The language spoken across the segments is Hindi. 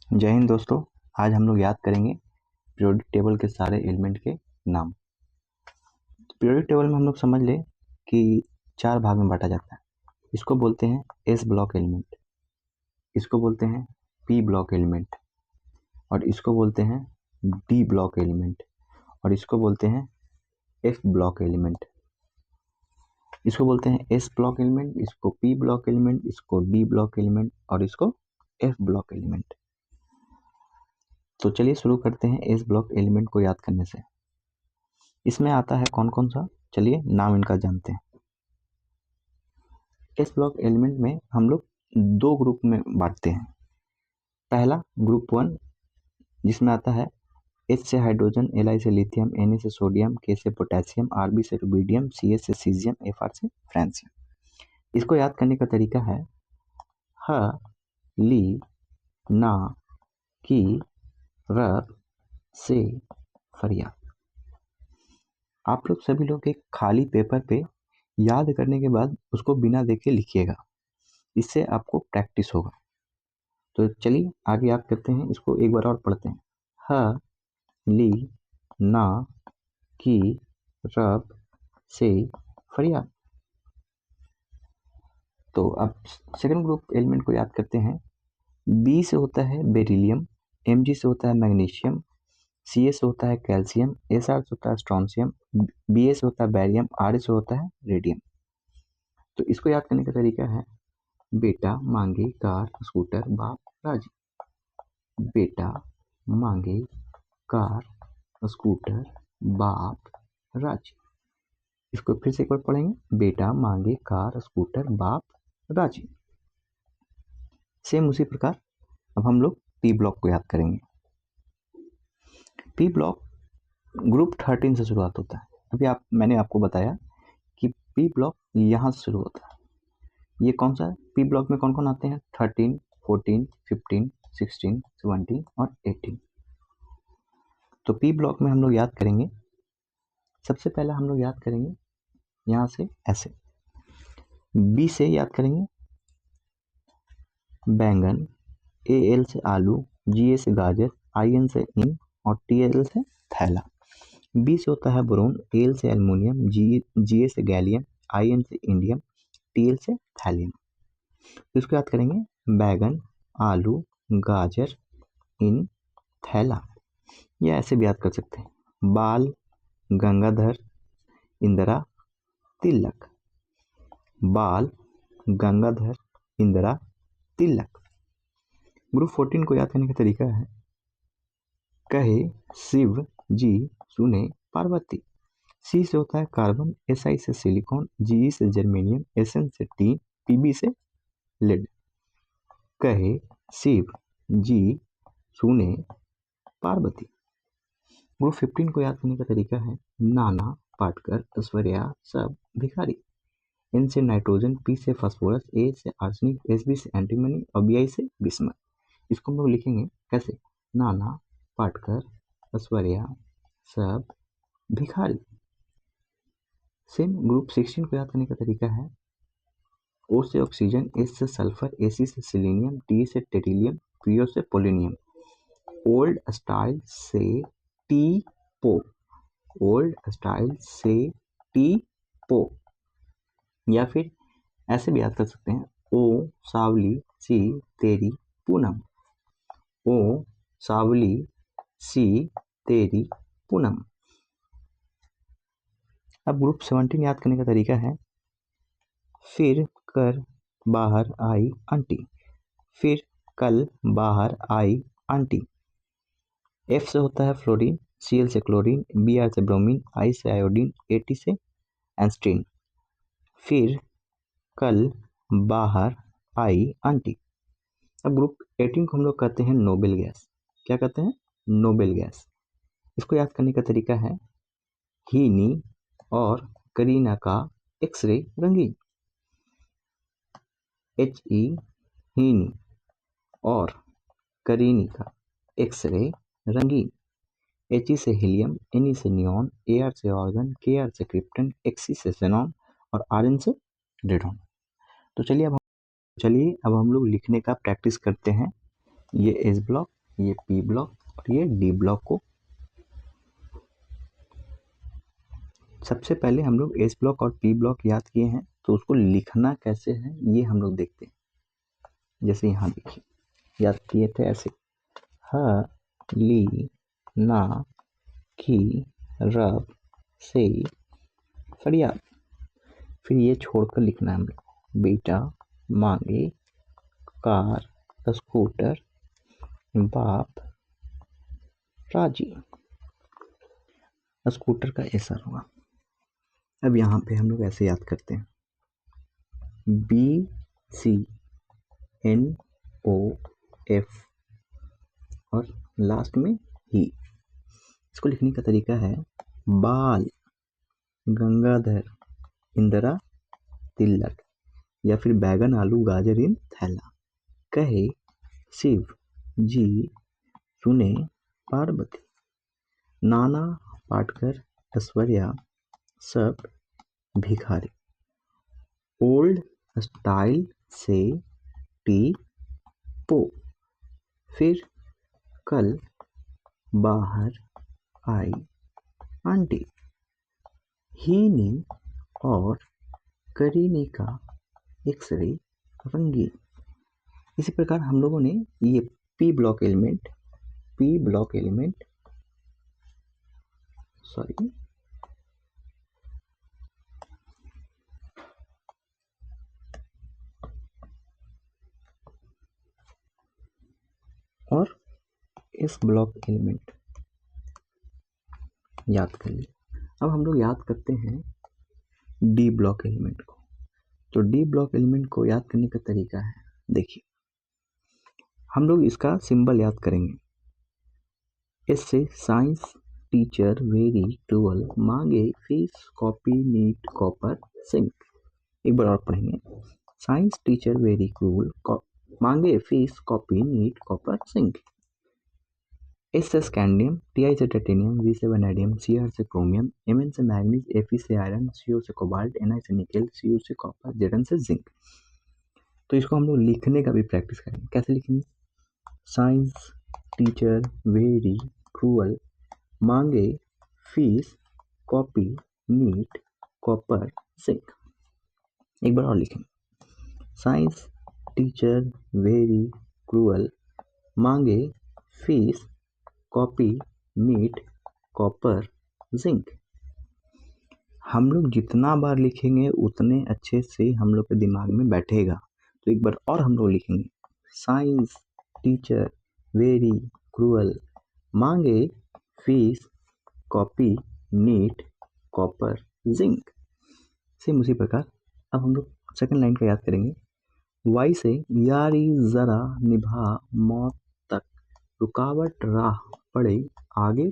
जय हिंद दोस्तों। आज हम लोग याद करेंगे पीरियोडिक टेबल के सारे एलिमेंट के नाम। पीरियोडिक टेबल में हम लोग समझ ले कि 4 भाग में बांटा जाता है। इसको बोलते हैं एस ब्लॉक एलिमेंट, इसको बोलते हैं पी ब्लॉक एलिमेंट, और इसको बोलते हैं डी ब्लॉक एलिमेंट, और इसको बोलते हैं एफ ब्लॉक एलिमेंट। इसको बोलते हैं एस ब्लॉक एलिमेंट, इसको पी ब्लॉक एलिमेंट, इसको डी ब्लॉक एलिमेंट, और इसको एफ ब्लॉक एलिमेंट। तो चलिए शुरू करते हैं एस ब्लॉक एलिमेंट को याद करने से। इसमें आता है कौन कौन सा, चलिए नाम इनका जानते हैं। एस ब्लॉक एलिमेंट में हम लोग 2 ग्रुप में बांटते हैं। पहला ग्रुप 1 जिसमें आता है H से हाइड्रोजन, Li से लिथियम, Na से सोडियम, K से पोटेशियम, Rb से रुबिडियम, Cs से सीजियम, Fr से फ्रांसियम। इसको याद करने का तरीका है ह, ली, ना, की, रब, से, फरिया। आप लोग सभी लोग एक खाली पेपर पे याद करने के बाद उसको बिना देखे लिखिएगा, इससे आपको प्रैक्टिस होगा। तो चलिए आगे याद करते हैं, इसको एक बार और पढ़ते हैं। ह, ली, ना, की, रब, से, फरिया। तो अब सेकंड ग्रुप एलिमेंट को याद करते हैं। बी से होता है बेरिलियम, Mg से होता है मैग्नीशियम, Ca से होता है कैल्शियम, Sr से होता है स्ट्रोंशियम, Ba से होता है बैरियम, Ra से होता है रेडियम। तो इसको याद करने का तरीका है बेटा मांगे कार स्कूटर बाप राजी। बेटा मांगे कार स्कूटर बाप राजी। इसको फिर से एक बार पढ़ेंगे, बेटा मांगे कार स्कूटर बाप राजी। सेम उसी प्रकार अब हम लोग पी ब्लॉक को याद करेंगे। पी ब्लॉक ग्रुप 13 से शुरुआत होता है। अभी मैंने आपको बताया कि पी ब्लॉक यहाँ से शुरू होता है। ये कौन सा है? पी ब्लॉक में कौन कौन आते हैं? 13, 14, 15, 16, 17 और 18। तो पी ब्लॉक में हम लोग याद करेंगे, सबसे पहला हम लोग याद करेंगे यहाँ से ऐसे। बी से याद करेंगे बैंगन, एल से आलू, जी से गाजर, IN से इन और TL से थैला। बी से होता है बोरोन, एल से एल्युमिनियम, जी से गैलियम, IN से इंडियम, TL से थैलियम। इसको याद करेंगे बैगन, आलू, गाजर, इन, थैला। या ऐसे भी याद कर सकते हैं बाल, गंगाधर, इंदिरा, तिलक। बाल, गंगाधर, इंदिरा, तिलक। ग्रुप 14 को याद करने का तरीका है कहे शिव जी सुने पार्वती। सी से होता है कार्बन, SI से सिलिकॉन, GE से जर्मेनियम, SN से टीन, PB से लेड। कहे शिव जी सुने पार्वती। ग्रुप 15 को याद करने का तरीका है नाना, पाटकर, ऐश्वर्या, सब, भिखारी। N से नाइट्रोजन, P से फास्फोरस, A से आर्सेनिक, SB से एंटीमनी और BI से बिस्मथ। इसको हम लोग लिखेंगे कैसे? नाना, पाटकर, ऐश्वर्या, सब, भिखारी। सेम ग्रुप 16 को याद करने का तरीका है O से ऑक्सीजन, S से सल्फर, AC से सिलीनियम, T से टेरिलियम, PO से पोलोनियम। ओल्ड स्टाइल से टी पो, ओल्ड स्टाइल से टी पो। या फिर ऐसे भी याद कर सकते हैं ओ सावली सी तेरी पूनम, ओ सावली सी तेरी पूनम। अब ग्रुप 17 याद करने का तरीका है फिर कर बाहर आई आंटी, फिर कल बाहर आई आंटी। F से होता है फ्लोरीन, Cl से क्लोरीन, Br से ब्रोमीन, I से आयोडीन, AT से एंस्ट्रीन। फिर कल बाहर आई आंटी। अब ग्रुप 18 को हम लोग कहते हैं नोबेल गैस। क्या कहते हैं? Noble gas. इसको याद करने का तरीका है हीनी और करीना का एक्सरे रंगीन। HE हीनी और करीनी का एक्सरे रंगीन। He से हीलियम, Ne से नियॉन, Ar से ऑर्गन, Kr से क्रिप्टन, Xc से xenon और Rn से रेडॉन। तो चलिए अब हम लोग लिखने का प्रैक्टिस करते हैं ये एस ब्लॉक ये पी ब्लॉक और ये डी ब्लॉक को सबसे पहले हम लोग एस ब्लॉक और पी ब्लॉक याद किए हैं, तो उसको लिखना कैसे है ये हम लोग देखते हैं। जैसे यहाँ देखिए, याद किए थे ऐसे, ह ली ना की रब से फरियाद। फिर ये छोड़कर लिखना है हम लोग, बेटा मांगे कार स्कूटर बाप राजी। स्कूटर का ऐसा होगा। अब यहाँ पे हम लोग ऐसे याद करते हैं, BCNOF और लास्ट में ही। इसको लिखने का तरीका है, बाल गंगाधर इंदिरा तिलक, या फिर बैगन आलू गाजर इन थैला, कहे शिव जी सुने पार्वती, नाना पाटकर ऐश्वर्या सब भिखारी, ओल्ड स्टाइल से टी पो, फिर कल बाहर आई आंटी, हीनी और करीनी का एक्सरे रंगीन। इसी प्रकार हम लोगों ने ये पी ब्लॉक एलिमेंट और इस ब्लॉक एलिमेंट याद कर लिए। अब हम लोग याद करते हैं डी ब्लॉक एलिमेंट को। तो डी ब्लॉक एलिमेंट को याद करने का तरीका है, देखिए हम लोग इसका सिंबल याद करेंगे। इससे साइंस टीचर वेरी क्रूअल मांगे fees copy neat copper zinc. एक बार और पढ़ेंगे, साइंस टीचर वेरी क्रूअल मांगे fees copy neat copper zinc. S से स्कैंडियम, टी से टाइटेनियम, वी से वैनेडियम, सी से क्रोमियम, एम से मैग्नीज, एफ से आयरन, सी से कोबाल्ट, एन से निकेल, सी से कॉपर, जेड से जिंक। तो इसको हम लोग लिखने का भी प्रैक्टिस करेंगे। कैसे लिखेंगे, साइंस टीचर वेरी क्रूअल मांगे fees copy neat copper zinc. एक बार और लिखेंगे, साइंस टीचर वेरी क्रूअल मांगे fees copy neat copper zinc. हम लोग जितना बार लिखेंगे उतने अच्छे से हम लोग के दिमाग में बैठेगा। तो एक बार और हम लोग लिखेंगे, साइंस टीचर वेरी क्रूअल मांगे fees copy neat copper zinc. Same उसी प्रकार अब हम लोग सेकंड लाइन का याद करेंगे, वाई से यारी जरा निभा मौत तक रुकावट राह पड़े आगे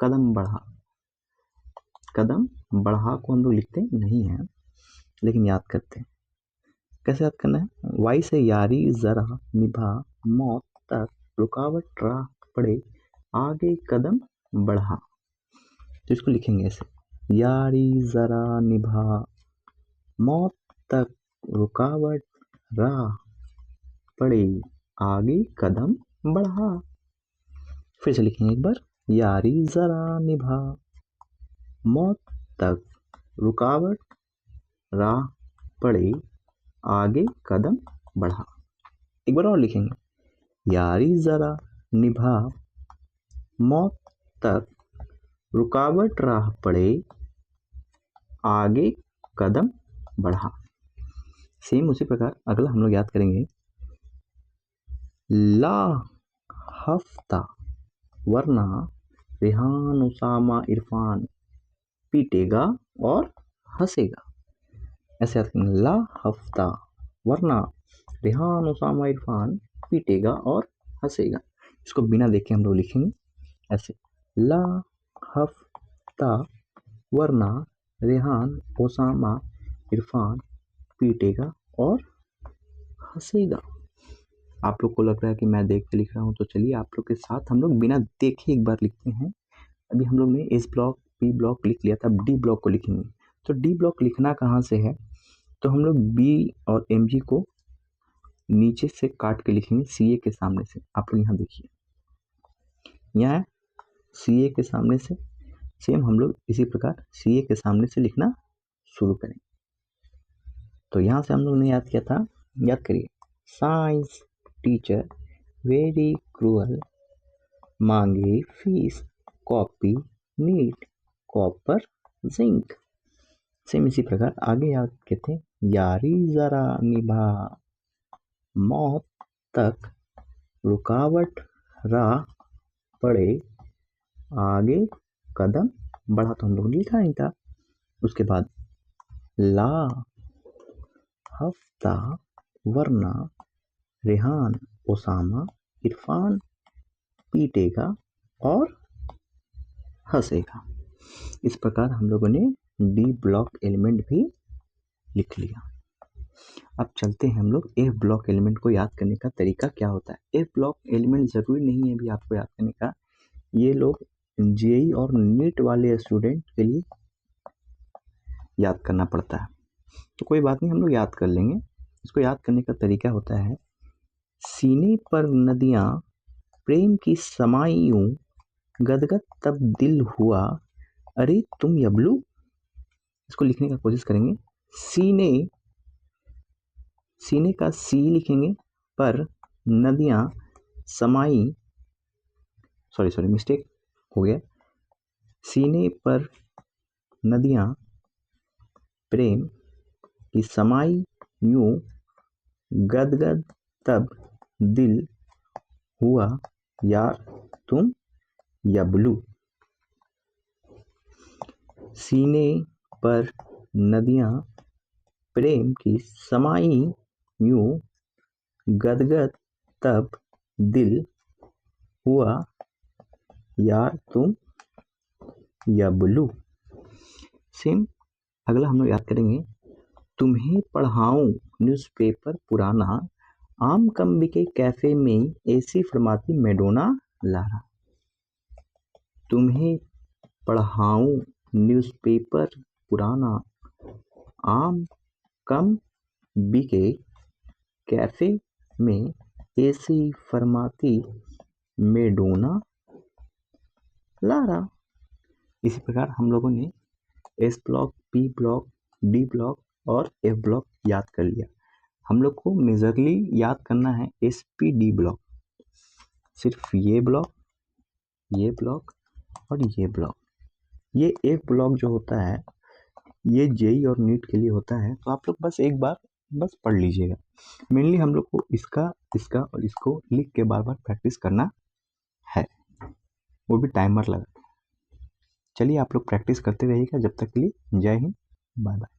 कदम बढ़ा। कदम बढ़ा को हम लोग लिखते नहीं हैं, लेकिन याद करते हैं। कैसे याद करना है, वाई से यारी जरा निभा मौत तक रुकावट राह पड़े आगे कदम बढ़ा। तो इसको लिखेंगे ऐसे, यारी जरा निभा मौत तक रुकावट राह पड़े आगे कदम बढ़ा। फिर से लिखेंगे एक बार, यारी जरा निभा मौत तक रुकावट राह पड़े आगे कदम बढ़ा। एक बार और लिखेंगे, यारी जरा निभा मौत तक रुकावट राह पड़े आगे कदम बढ़ा। सेम उसी प्रकार अगला हम लोग याद करेंगे, ला हफ्ता वरना रेहान उसामा इरफान पीटेगा और हंसेगा। ऐसे याद करेंगे, ला हफ्ता वरना रेहान उसामा इरफान पीटेगा और हंसेगा। इसको बिना देखे हम लोग लिखेंगे ऐसे, ला हफ्ता वरना रेहान ओसामा इरफान पीटेगा और हंसेगा। आप लोग को लग रहा है कि मैं देख के लिख रहा हूँ, तो चलिए आप लोग के साथ हम लोग बिना देखे एक बार लिखते हैं। अभी हम लोग ने एस ब्लॉक पी ब्लॉक लिख लिया था, अब डी ब्लॉक को लिखेंगे। तो डी ब्लॉक लिखना कहाँ से है, तो हम लोग बी और एम जी को नीचे से काट के लिखेंगे सी ए के सामने से। आप लोग यहाँ देखिए, यहाँ CA के सामने से सेम हम लोग इसी प्रकार CA के सामने से लिखना शुरू करें। तो यहाँ से हम लोग ने याद किया था, याद करिए, साइंस टीचर वेरी क्रूअल, मांगे fees, copy neat, copper zinc. Same इसी प्रकार आगे याद कहते हैं, यारी जरा निभा, मौत तक रुकावट राह पड़े, आगे कदम बढ़ा। तो हम लोग ने लिखा नहीं था। उसके बाद ला, हफ्ता, वरना, रेहान, ओसामा, इरफान पीटेगा और हंसेगा। इस प्रकार हम लोगों ने डी ब्लॉक एलिमेंट भी लिख लिया। अब चलते हैं हम लोग एफ ब्लॉक एलिमेंट को याद करने का तरीका क्या होता है। एफ ब्लॉक एलिमेंट जरूरी नहीं है अभी आपको याद करने का, ये लोग जेई और नीट वाले स्टूडेंट के लिए याद करना पड़ता है। तो कोई बात नहीं, हम लोग याद कर लेंगे। इसको याद करने का तरीका होता है, सीने पर नदियां प्रेम की समाई यूं, गदगद तब दिल हुआ, अरे तुम यबलू। इसको लिखने का कोशिश करेंगे, सीने का सी लिखेंगे, पर नदियां समाई, सॉरी मिस्टेक हो गया, सीने पर नदियां प्रेम की समाई यूं, गदगद तब दिल हुआ, यार तुम यबलू। सीने पर नदियां प्रेम की समाई यूं, गदगद तब दिल हुआ, यार तुम यबलू। सेम अगला हम लोग याद करेंगे, तुम्हें पढ़ाऊं न्यूज़पेपर पुराना, आम कम बिके कैफे में ऐसी फरमाती मैडोना लारा। तुम्हें पढ़ाऊं न्यूज़पेपर पुराना, आम कम बिके कैफे में ऐसी फरमाती मैडोना लारा। इसी प्रकार हम लोगों ने S block, P block, D block और एफ ब्लॉक याद कर लिया। हम लोग को मेजरली याद करना है SPD ब्लॉक, सिर्फ ये ब्लॉक और ये ब्लॉक। ये एफ ब्लॉक जो होता है ये जेई और नीट के लिए होता है, तो आप लोग बस एक बार बस पढ़ लीजिएगा। मेनली हम लोग को इसका और इसको लिख के बार बार प्रैक्टिस करना है, वो भी टाइमर लगा। चलिए आप लोग प्रैक्टिस करते रहिएगा। जब तक के लिए जय हिंद, बाय बाय।